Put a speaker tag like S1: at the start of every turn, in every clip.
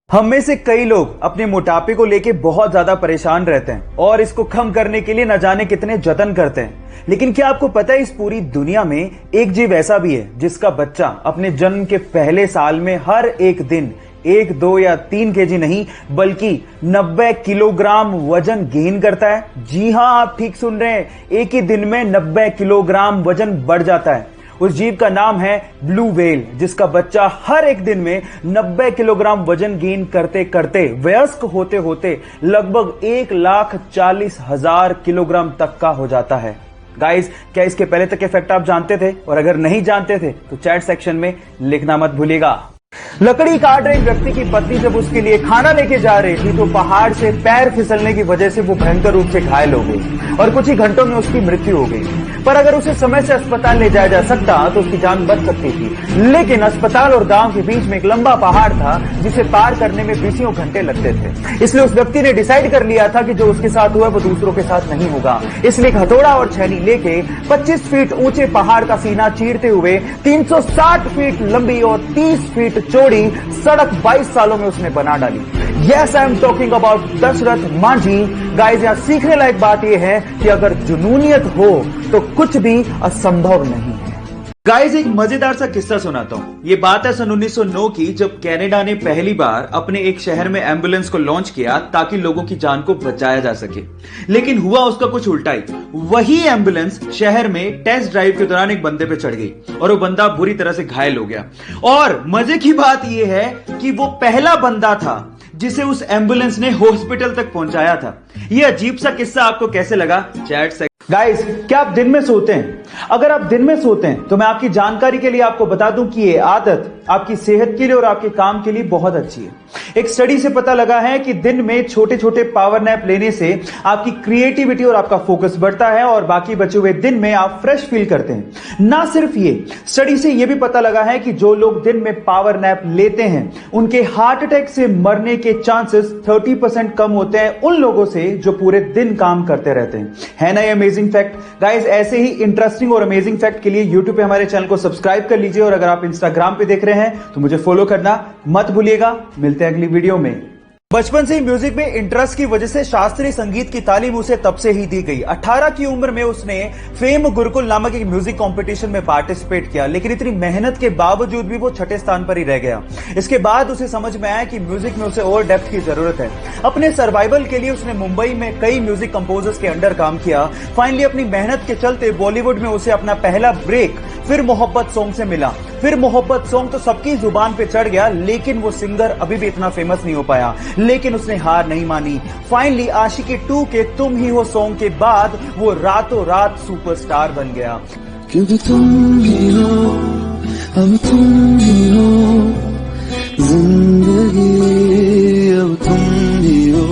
S1: हम में से कई लोग अपने मोटापे को लेके बहुत ज्यादा परेशान रहते हैं और इसको कम करने के लिए न जाने कितने जतन करते हैं। लेकिन क्या आपको पता है इस पूरी दुनिया में एक जीव ऐसा भी है जिसका बच्चा अपने जन्म के पहले साल में हर एक दिन 1, 2 या 3 केजी नहीं बल्कि 90 किलोग्राम वजन गेन करता है। जी हां, आप ठीक सुन रहे हैं, एक ही दिन में 90 किलोग्राम वजन बढ़ जाता है। उस जीव का नाम है ब्लू व्हेल, जिसका बच्चा हर एक दिन में 90 किलोग्राम वजन गेन करते करते वयस्क होते होते लगभग 1,40,000 किलोग्राम तक का हो जाता है। गाइस, क्या इसके पहले तक के फैक्ट आप जानते थे? और अगर नहीं जानते थे तो चैट सेक्शन में लिखना मत भूलिएगा। लकड़ी काट रहे व्यक्ति की पत्नी जब उसके लिए खाना लेके जा रही थी तो पहाड़ से पैर फिसलने की वजह से वो भयंकर रूप से घायल हो गई और कुछ ही घंटों में उसकी मृत्यु हो गई। पर अगर उसे समय से अस्पताल ले जाया जा सकता तो उसकी जान बच सकती थी। लेकिन अस्पताल और गांव के बीच में एक लंबा पहाड़ था जिसे पार करने में बीसियों घंटे लगते थे। इसलिए उस व्यक्ति ने डिसाइड कर लिया था कि जो उसके साथ हुआ वो दूसरों के साथ नहीं होगा। इसलिए एक हथौड़ा और छेनी लेके 25 फीट ऊंचे पहाड़ का सीना चीरते हुए 360 फीट लंबी और 30 फीट चौड़ी सड़क 22 सालों में उसने बना डाली। Yes, I am talking about Dashrath Manjhi. Guys, यहां सीखने लायक बात यह है कि अगर जुनूनियत हो तो कुछ भी असंभव नहीं है। गाइस, एक मजेदार सा किस्सा सुनाता हूं। ये बात है सन 1909 की, जब कनाडा ने पहली बार अपने एक शहर में एम्बुलेंस को लॉन्च किया ताकि लोगों की जान को बचाया जा सके। लेकिन हुआ उसका कुछ उल्टा ही। वही एम्बुलेंस शहर में टेस्ट ड्राइव के दौरान एक बंदे पे चढ़ गई और वो बंदा बुरी तरह से घायल हो गया। और मजे की बात यह है कि वो पहला बंदा था जिसे उस एम्बुलेंस ने हॉस्पिटल तक पहुंचाया था। यह अजीब सा किस्सा आपको कैसे लगा? चैट से गाइस, क्या आप दिन में सोते हैं? अगर आप दिन में सोते हैं तो मैं आपकी जानकारी के लिए आपको बता दूं कि यह आदत आपकी सेहत के लिए और आपके काम के लिए बहुत अच्छी है। एक स्टडी से पता लगा है कि दिन में छोटे छोटे पावर नैप लेने से आपकी क्रिएटिविटी और आपका फोकस बढ़ता है और बाकी बचे हुए दिन में आप फ्रेश फील करते हैं। ना सिर्फ ये, स्टडी से यह भी पता लगा है कि जो लोग दिन में पावर नैप लेते हैं उनके हार्ट अटैक से मरने के चांसेस 30% कम होते हैं उन लोगों से जो पूरे दिन काम करते रहते हैं। है ना ये अमेजिंग फैक्ट? गाइस, ऐसे ही इंटरेस्टिंग और अमेजिंग फैक्ट के लिए यूट्यूब पे हमारे चैनल को सब्सक्राइब कर लीजिए और अगर आप इंस्टाग्राम पे देख रहे हैं तो मुझे फॉलो करना मत भूलिएगा। मिलते हैं अगली वीडियो में। बचपन से ही म्यूजिक में इंटरेस्ट की वजह से शास्त्रीय संगीत की तालीम उसे तब से ही दी गई। 18 की उम्र में उसने फेम गुरुकुल नामक एक म्यूजिक कंपटीशन में पार्टिसिपेट किया, लेकिन इतनी मेहनत के बावजूद भी वो 6ठे स्थान पर ही रह गया। इसके बाद उसे समझ में आया कि म्यूजिक में उसे और डेप्थ की जरूरत है। अपने सर्वाइवल के लिए उसने मुंबई में कई म्यूजिक कंपोजर्स के अंडर काम किया। फाइनली अपनी मेहनत के चलते बॉलीवुड में उसे अपना पहला ब्रेक फिर मोहब्बत सॉन्ग से मिला। फिर मोहब्बत सॉन्ग तो सबकी जुबान पे चढ़ गया, लेकिन वो सिंगर अभी भी इतना फेमस नहीं हो पाया। लेकिन उसने हार नहीं मानी। फाइनली आशिकी 2 के तुम ही हो सॉन्ग के बाद वो रातों रात सुपरस्टार बन गया।
S2: क्योंकि तुम ही हो, अब तुम ही हो, जिंदगी अब तुम ही हो।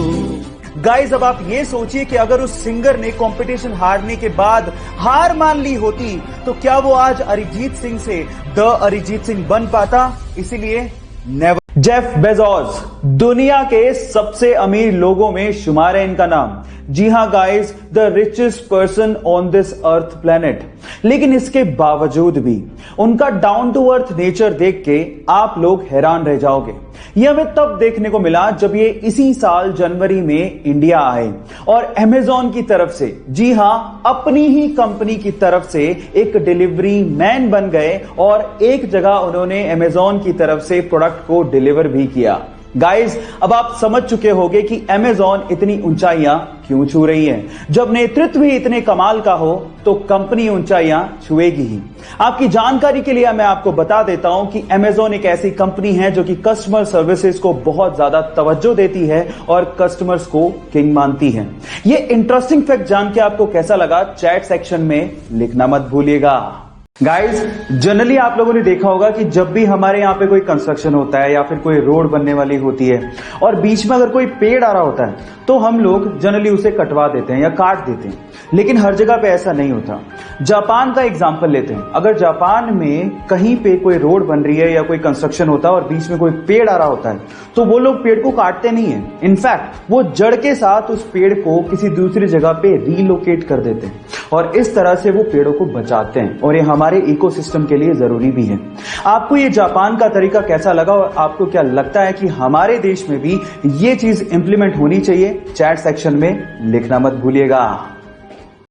S1: गाइस, अब आप ये सोचिए कि अगर उस सिंगर ने कंपटीशन हारने के बाद हार मान ली होती तो क्या वो आज अरिजीत सिंह से द अरिजीत सिंह बन पाता? इसीलिए नेवर। जेफ बेजोस दुनिया के सबसे अमीर लोगों में शुमार है इनका नाम। जी हां guys, the richest person on this earth planet. लेकिन इसके बावजूद भी उनका डाउन टू अर्थ नेचर देख के आप लोग हैरान रह जाओगे। यह हमें तब देखने को मिला जब ये इसी साल जनवरी में इंडिया आए और अमेज़न की तरफ से, जी हां, अपनी ही कंपनी की तरफ से एक डिलीवरी मैन बन गए और एक जगह उन्होंने अमेज़न की तरफ से प्रोडक्ट को डिलीवर भी किया। गाइस, अब आप समझ चुके होंगे कि अमेज़न इतनी ऊंचाइयां क्यों छू रही है। जब नेतृत्व ही इतने कमाल का हो तो कंपनी ऊंचाइयां छुएगी ही। आपकी जानकारी के लिए मैं आपको बता देता हूं कि अमेज़न एक ऐसी कंपनी है जो कि कस्टमर सर्विसेज को बहुत ज्यादा तवज्जो देती है और कस्टमर्स को किंग मानती है। ये इंटरेस्टिंग फैक्ट जान के आपको कैसा लगा? चैट सेक्शन में लिखना मत भूलिएगा। गाइस, जनरली आप लोगों ने देखा होगा कि जब भी हमारे यहाँ पे कोई कंस्ट्रक्शन होता है या फिर कोई रोड बनने वाली होती है और बीच में अगर कोई पेड़ आ रहा होता है तो हम लोग जनरली उसे कटवा देते हैं या काट देते हैं। लेकिन हर जगह पे ऐसा नहीं होता। जापान का एग्जांपल लेते हैं। अगर जापान में कहीं पे कोई रोड बन रही है या कोई कंस्ट्रक्शन होता है और बीच में कोई पेड़ आ रहा होता है तो वो लोग पेड़ को काटते नहीं है। इनफैक्ट वो जड़ के साथ उस पेड़ को किसी दूसरी जगह पे रीलोकेट कर देते हैं। और इस तरह से वो पेड़ों को बचाते हैं और ये हमारे इकोसिस्टम के लिए जरूरी भी है। आपको ये जापान का तरीका कैसा लगा और आपको क्या लगता है कि हमारे देश में भी ये चीज इंप्लीमेंट होनी चाहिए? चैट सेक्शन में लिखना मत भूलिएगा।